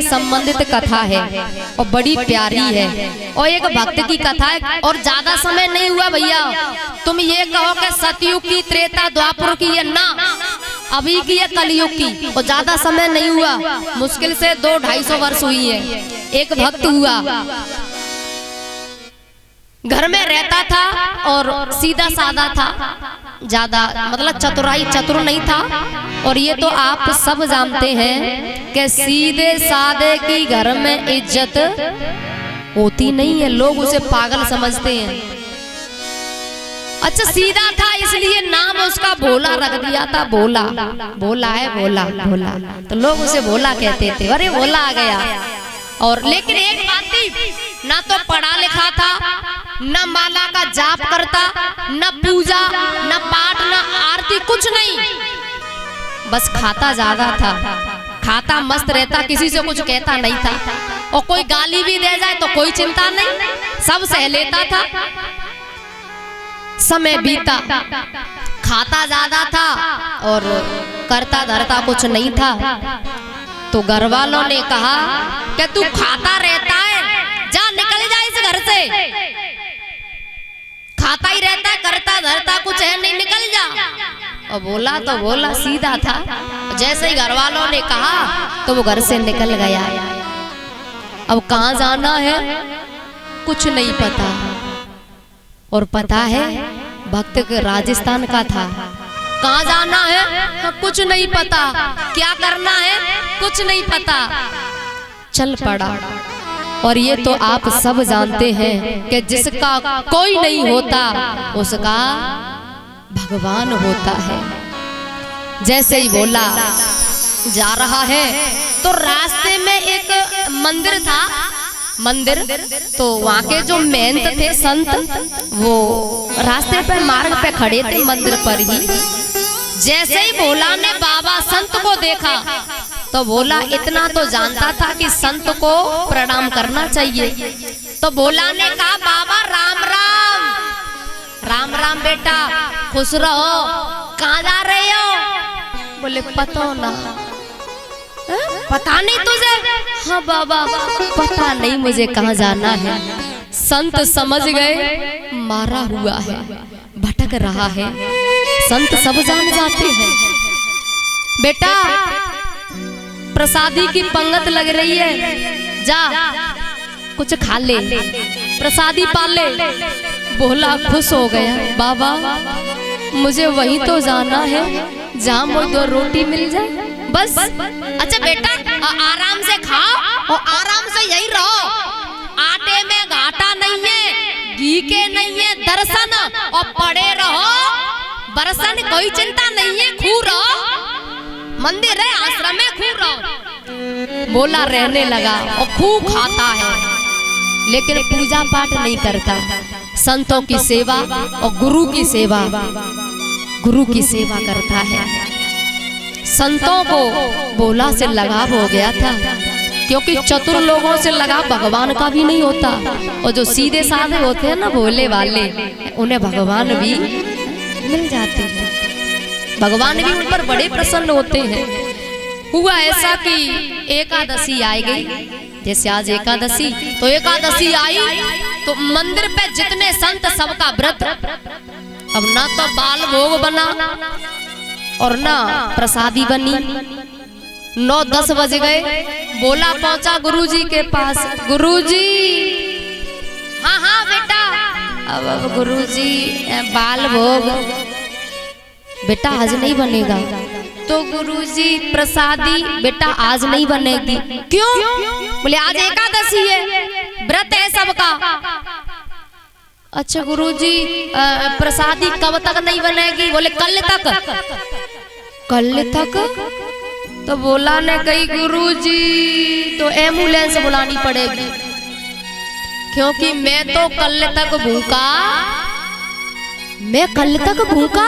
संबंधित कथा है और बड़ी प्यारी है और एक भक्त की कथा है। और ज्यादा समय नहीं हुआ भैया, तुम ये कहो कि सतयुग की, त्रेता द्वापर की है ना, अभी की है कलयुग की, और ज्यादा समय नहीं हुआ, मुश्किल से 200-250 वर्ष हुई है। एक भक्त हुआ, घर में रहता था और सीधा साधा था, ज्यादा मतलब चतुर नहीं था। और ये तो आप सब जानते हैं कि सीधे साधे की घर में इज्जत होती नहीं है, लोग उसे पागल समझते हैं। अच्छा, सीधा था इसलिए नाम उसका भोला रख दिया था, भोला भोला है, भोला भोला, तो लोग उसे भोला कहते थे, अरे भोला आ गया। और लेकिन एक बात थी, ना तो पढ़ा लिखा था, न माला का जाप करता, न पूजा, न पाठ, न आरती, कुछ नहीं, बस खाता ज्यादा था, खाता मस्त रहता, किसी से कुछ कहता नहीं था, और कोई गाली भी दे जाए तो कोई चिंता नहीं, सब सह लेता था। समय बीता, खाता ज्यादा था और करता धरता कुछ नहीं था। तो घर वालों ने कहा कि तू खाता रहता है, जा निकल जा इस घर से, खाता ही रहता है, करता धरता कुछ है नहीं, निकल जा। और बोला तो बोला, सीधा था, जैसे ही घर वालों ने कहा तो वो घर से निकल गया। अब कहाँ जाना है कुछ नहीं पता, और पता है भक्त के राजस्थान का था, कहाँ जाना है कुछ नहीं पता, क्या करना है कुछ नहीं पता, चल पड़ा। और ये तो आप सब जानते हैं कि जिसका कोई नहीं होता उसका भगवान होता है। जैसे ही बोला जा रहा है तो रास्ते में एक मंदिर था, मंदिर, तो वहाँ के जो महंत थे, संत, वो रास्ते पे मार्ग पे खड़े थे मंदिर पर ही। जैसे ही भोला ने बाबा संत को देखा तो भोला इतना तो जानता था कि संत को प्रणाम करना चाहिए। तो भोला ने कहा, बाबा राम राम। राम राम बेटा, खुश रहो, कहाँ जा रहे हो? बोले पता ना। पता नहीं तुझे? हाँ बाबा पता नहीं मुझे कहाँ जाना है। संत समझ गए मारा हुआ है, भटक रहा है। संत सब जान जाते हैं। बेटा प्रसादी की पंगत लग रही है, जा कुछ खा ले, प्रसादी पा ले। भोला खुश हो गया, बाबा मुझे वहीं तो जाना है जहाँ मुझे 2 रोटी मिल जाए बस। अच्छा बेटा आराम से खाओ और आराम से यही रहो, आटे में घाटा नहीं है, घी के नहीं है दर्शन, और पड़े रहो बरसन, कोई चिंता नहीं है, खू रहो, मंदिर है आश्रम में, खू रहो। भोला रहने लगा और खूब खाता है, लेकिन पूजा पाठ नहीं करता। संतों की सेवा और गुरु की सेवा करता है। संतों को भोला से लगाव हो गया था, क्योंकि चतुर लोगों से लगाव भगवान का भी नहीं होता, और जो सीधे साधे होते हैं ना भोले वाले, उन्हें भगवान भी मिल जाते हैं, भगवान भी उन पर बड़े प्रसन्न होते हैं। हुआ ऐसा कि एकादशी आई गई, जैसे आज एकादशी, तो एकादशी आई तो मंदिर पे जितने संत सबका व्रत, अब ना तो बाल भोग बना और ना प्रसादी बनी। 9-10 बज गए, बोला पहुंचा गुरुजी के पास, गुरुजी। हाँ बेटा। अब गुरुजी बाल भोग बेटा आज नहीं बनेगा। तो गुरुजी प्रसादी बेटा आज नहीं बनेगी। क्यों? बोले आज एकादशी है, व्रत है सबका। अच्छा गुरुजी प्रसादी कब तक नहीं बनेगी? बोले कल तक। कल तक? तो बोला ने कही गुरुजी तो एम्बुलेंस बुलानी पड़ेगी, क्योंकि मैं तो कल तक भूखा, मैं कल तक भूखा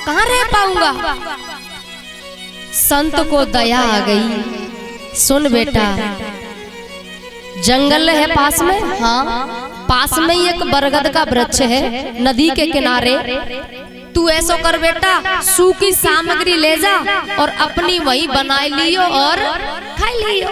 कहाँ रह पाऊंगा। संत को दया आ गई, सुन बेटा जंगल है पास में, हाँ पास में ही एक बरगद का वृक्ष है नदी के किनारे। तू ऐसा कर बेटा, सूखी सामग्री ले जा और अपनी वही बना लियो और खा लियो।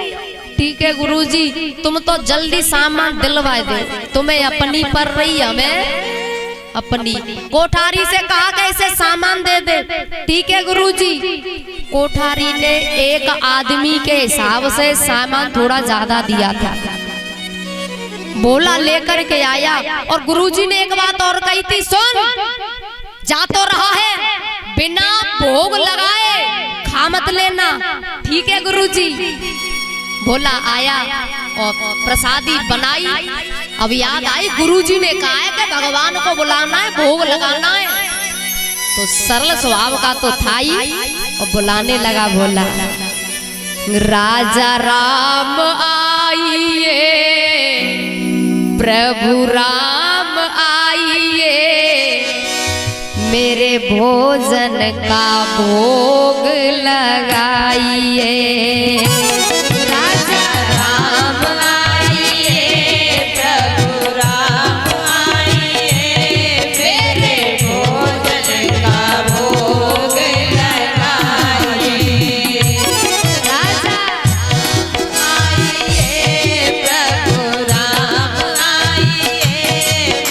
ठीक है गुरुजी, तुम तो जल्दी सामान दिलवा दे, तुम्हें अपनी पर रही, हमें अपनी। कोठारी से कहा कि इसे सामान दे दे। ठीक है गुरुजी। कोठारी ने एक आदमी के हिसाब से सामान थोड़ा ज्यादा दिया था, बोला लेकर के आया। और गुरुजी ने एक बात और कही थी, सुन, जा तो रहा है, बिना भोग लगाए खा मत लेना। ठीक है गुरुजी। बोला आया और प्रसादी बनाई। अब याद आई गुरुजी ने कहा है कि भगवान को बुलाना है, भोग लगाना है, तो सरल स्वभाव का तो था ही। और बुलाने लगा, बोला राजा राम आइए, प्रभु राम आइए, मेरे भोजन का भोग लगाइए। राजा राम आइए, प्रभु राम आइए, मेरे भोजन का भोग लगाइए। राजा आइए, प्रभु राम आइए,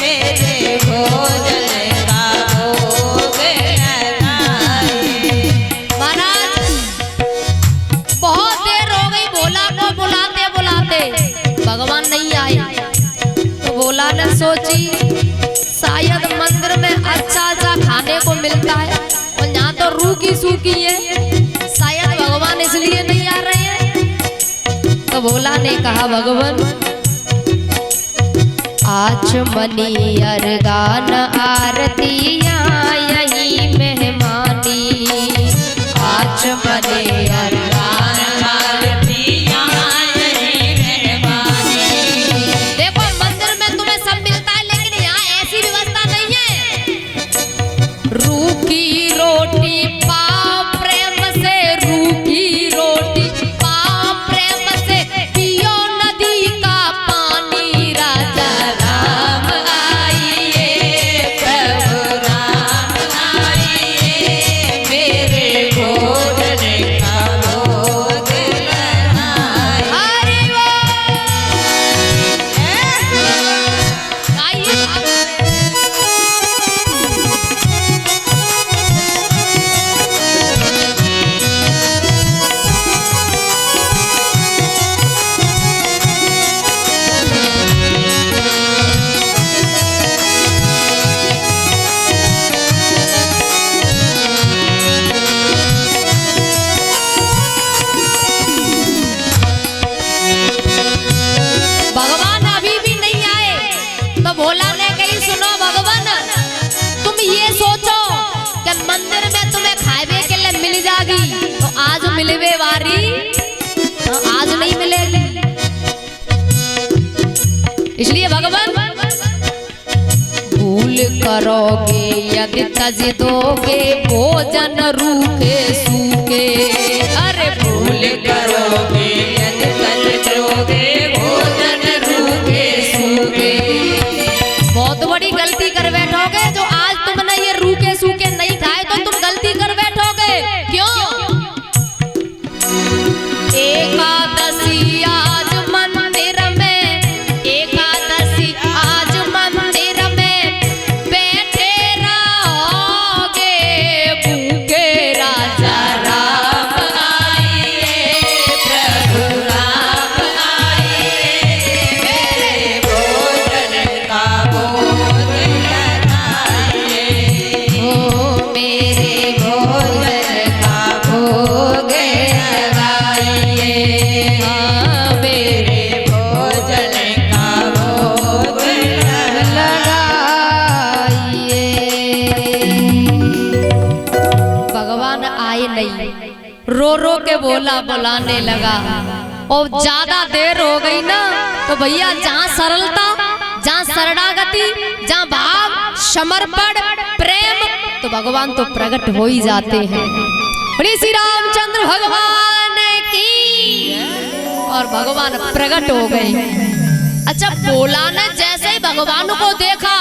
मेरे भोजन का भोग लगाइए। महाराज बहुत देर हो गई भोला को बुलाते बुलाते, भगवान नहीं आए। तो भोला ने सोची शायद मंदिर में अच्छा अच्छा खाने को मिलता है और यहाँ तो रूखी सूखी है, शायद भगवान इसलिए नहीं आ रहे हैं। तो भोला ने कहा, भगवान आचमनी अर्गान आरतियाँ यही मेहमानी, आचमनी अर्गान आरतियाँ यही मेहमानी। देखो मंदिर में तुम्हें सब मिलता है, लेकिन यहाँ ऐसी व्यवस्था नहीं है। रूखी रोटी पाव प्रेम से, रूखी रोटी पाव प्रेम से, पियो नदी का पानी। राजा राम आइए, प्रभु राम आइए, मेरे भोजन का भोग लगाइए। हरि बोल। गाइए भगवान अभी भी नहीं आए। तो भोला ने कही, सुनो भगवान, तुम ये सोचो कि मंदिर में तुम्हें खाए के लिए मिल जाएगी, तो आज मिलवे वारी, तो आज नहीं मिलेगी। इसलिए भगवान भूल करोगे यदि तज दोगे भोजन रूखे सूखे। अरे भूल करोगे यदि तज दोगे भोजन रूखे सूखे। बहुत बड़ी गलती कर बैठोगे जो आज तुमने ये रूखे सूखे नहीं खाए, तो तुम गलती कर बैठोगे। क्यों? एकादशी आज मंदिर में, एकादशी आज मंदिर में बैठे रहोगे भूखे। राजा राम आइए, प्रभु राम आइए, मेरे भोजन का भोग लगाइए। ओ मेरे भोजन का भोग लगाइए। हाँ, मेरे भोजन का भोग लगाइए। भगवान आए नहीं, रो रो के बोला, बुलाने लगा। और ज्यादा देर हो गई ना, तो भैया जहाँ सरलता, जहाँ शरणागति, जहाँ भाव, समर्पण, प्रेम, तो भगवान तो प्रकट हो ही जाते हैं। बोलिए श्री रामचंद्र भगवान की। और भगवान प्रकट हो गए। अच्छा, भोला ने जैसे ही भगवान को देखा,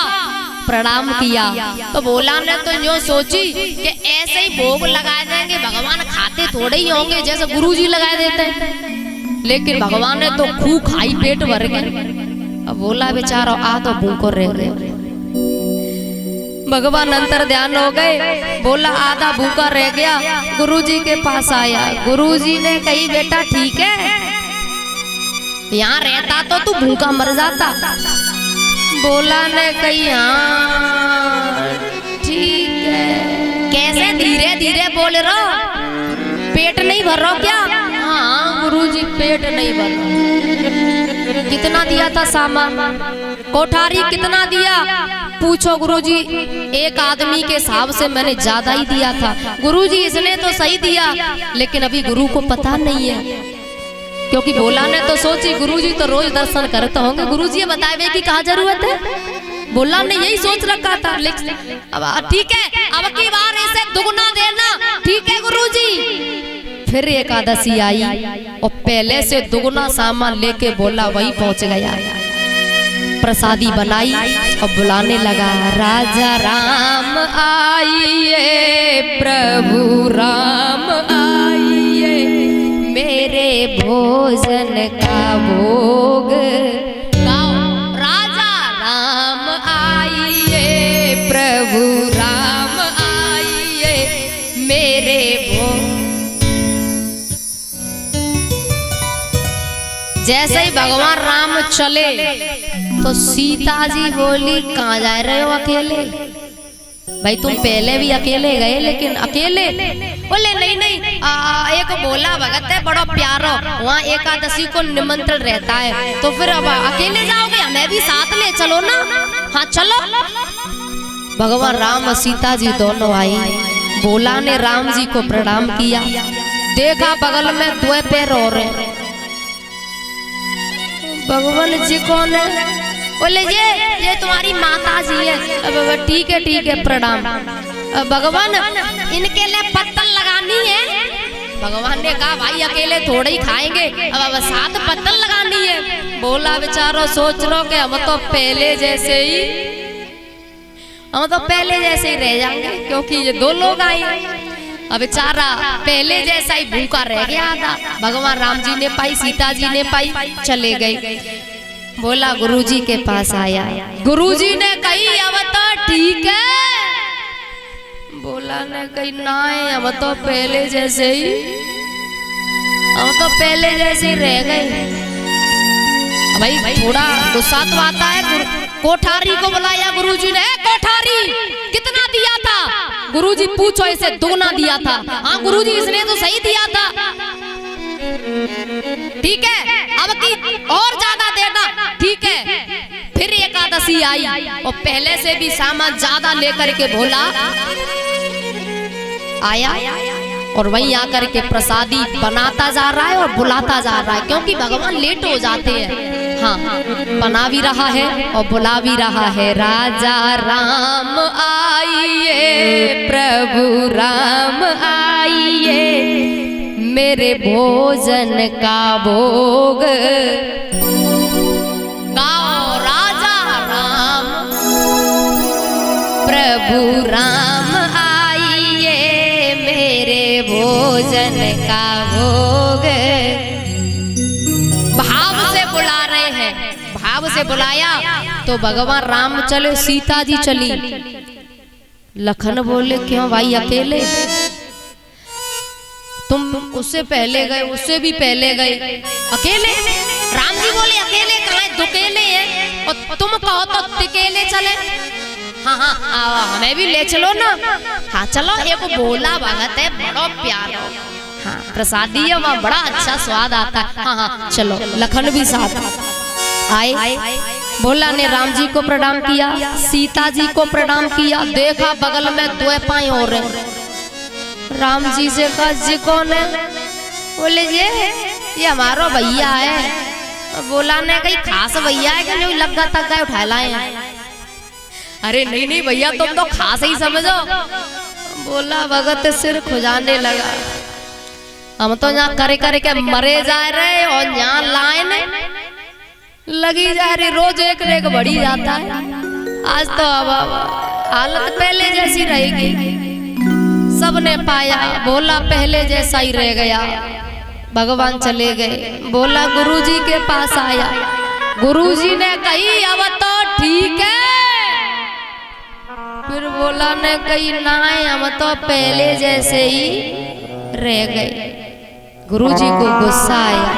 प्रणाम किया, तो भोला ने तो यूं सोची कि ऐसे ही भोग लगा देंगे, भगवान खाते थोड़े ही होंगे जैसे गुरुजी लगा देते हैं। लेकिन भगवान ने तो खूब खाई, पेट भर गए। अब बोला बेचारा आ तो भूखो रह गए। भगवान अंतर ध्यान हो गए, बोला आधा भूखा रह गया। गुरुजी के पास आया, गुरुजी ने कही बेटा ठीक है, यहाँ रहता तो तू भूखा मर जाता। बोला ने कही हाँ ठीक है। कैसे धीरे धीरे बोल रहा, पेट नहीं भर रहा क्या? हाँ गुरुजी पेट नहीं भर रहा। कितना दिया था सामान? कोठारी कितना दिया? पूछो गुरुजी, एक आदमी के हिसाब से मैंने ज्यादा ही दिया था। गुरुजी इसने तो सही दिया, लेकिन अभी गुरु को पता नहीं है, क्योंकि भोला ने तो सोची गुरुजी तो रोज दर्शन करते होंगे, गुरुजी बताए की कहाँ जरूरत है। भोला ने यही सोच रखा था। अब ठीक है, अब की बार ऐसे दुगना देना, ठीक है गुरुजी। फिर एकादशी आई और पहले से दुगना सामान लेके भोला वही पहुंच गया। प्रसादी बनाई और बुलाने लगा, राजा राम आइए, प्रभु राम आइए, मेरे भोजन का भोग गाओ। राजा राम आइए, प्रभु राम आइए, मेरे भोग। जैसे ही भगवान राम चले तो सीता जी बोली कहाँ जा रहे हो अकेले? भाई तुम पहले भी अकेले गए, लेकिन अकेले? बोले नहीं नहीं, एक भोला भगत है बड़ा प्यारा, वहाँ एकादशी को निमंत्रण रहता है, तो फिर अब अकेले जाओगे? हमें भी साथ ले चलो ना। हाँ चलो। भगवान राम और सीता जी दोनों आई। भोला ने राम जी को प्रणाम किया, देखा बगल में दो पैर और हैं। भगवान जी कौन है? बोले ये तुम्हारी माता जी है। अब ठीक है प्रणाम। भगवान इनके लिए पत्तल लगानी है। भगवान ने कहा भाई अकेले थोड़े ही खाएंगे, अब 7 पत्तल लगानी है। बोला बेचारो सोच लो कि हम तो पहले जैसे ही रह जाएंगे, क्योंकि ये 2 लोग आए। अब बेचारा पहले जैसा ही भूखा रह गया था। भगवान राम जी ने पाई, सीता जी ने पाई, चले गए। बोला गुरुजी के पास आया, गुरुजी ने कही अब तो ठीक है। बोला ने कही ना, अब तो पहले जैसे ही रह गए। भाई थोड़ा गुस्सा तो आता है। कोठारी को बुलाया गुरुजी ने, कोठारी कितना दिया था? गुरुजी पूछो, इसे 2 दिया था। हाँ गुरुजी इसने तो सही दिया था। ठीक है, अब की और ज्यादा देना। ठीक है। फिर एकादशी आई और पहले से भी सामान ज्यादा लेकर के भोला आया और वहीं आकर के प्रसादी बनाता जा रहा है और बुलाता जा रहा है, क्योंकि भगवान लेट हो जाते हैं। हाँ, बना भी रहा है और बुला भी रहा है। राजा राम आइए, प्रभु राम आइए, मेरे भोजन का भोग गाओ। राजा राम, प्रभु राम आइए, मेरे भोजन का भोग। भाव से बुला रहे हैं, भाव से बुलाया तो भगवान राम चले, सीता जी चली। लखन बोले क्यों भाई अकेले? तुम उससे पहले गए, उससे भी पहले गए, अकेले? राम जी बोले अकेले कहाँ, दुकेले हैं, और तुम कहो तो तिकेले चले। हाँ हमें भी ले चलो ना। हाँ चलो, एक भोला भगत है बड़ा प्यारा, हाँ प्रसादी है वहाँ बड़ा अच्छा स्वाद आता है। हाँ चलो। लखन भी साथ आए। भोला ने राम जी को प्रणाम किया, सीता जी को प्रणाम किया। देखा बगल में 2 पाई और राम जी से कहा जी कौन है? बोले ये हमारा भैया है। बोला ने कहीं खास भैया है कि जो लगा तक गए उठा लाए हैं? अरे नहीं भैया तुम तो खास ही समझो। बोला भगत सिर खुजाने लगा, हम तो यहाँ करे के मरे जा रहे और यहाँ लाइन लगी जा रही, रोज एक बढ़ी जाता है। आज तो अब हालत पहले जैसी रहेगी। सबने पाया भोला पहले जैसा ही रह गया। भगवान चले गए। बोला गुरुजी के पास आया, गुरुजी ने कही अब तो ठीक है। फिर बोला ने कही ना हम तो पहले जैसे ही रह गए। गुरुजी को गुस्सा आया,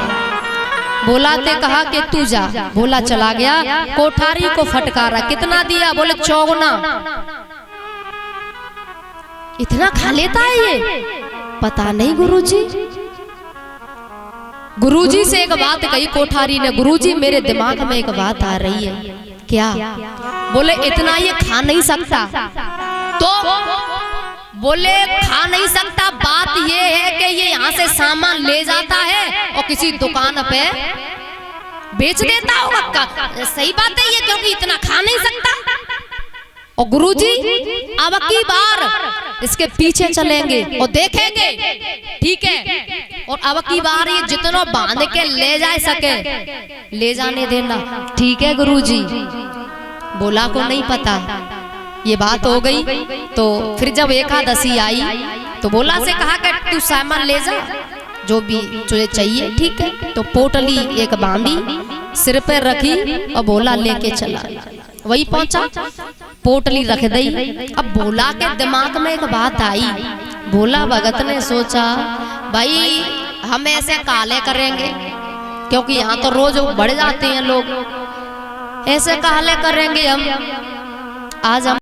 बोला ते कहा कि तू जा। बोला चला गया, कोठारी को फटकारा। कितना दिया? बोले 54। इतना खा लेता है ये? पता नहीं गुरुजी। गुरुजी से एक बात कही कोठारी ने, गुरुजी मेरे दिमाग में एक बात आ रही है। क्या? बोले इतना ये खा नहीं सकता। तो बोले खा नहीं सकता, बात ये है कि ये यहाँ से सामान ले जाता है और किसी दुकान पे बेच देता होगा। सही बात है ये, क्योंकि इतना खा नहीं सकता। और गुरुजी अब की बार इसके पीछे चलेंगे और देखेंगे, ठीक है, और अब की बार ये जितना बांध के ले जा सके ले जाने देना, ठीक है गुरुजी। बोला को नहीं पता। ये बात हो गई। तो फिर जब एकादशी आई तो बोला से कहा कि तू सामान ले जा, जो भी तुझे चाहिए, ठीक है। तो पोटली एक बांधी, सिर पे रखी और बोला लेके चला। वही पहुंचा, पोटली रख दी। अब बोला के दिमाग में एक बात आई। बोला भगत ने सोचा भाई हम ऐसे काले करेंगे, क्योंकि यहाँ तो रोज बढ़ जाते हैं लोग, ऐसे काले करेंगे हम, आज हम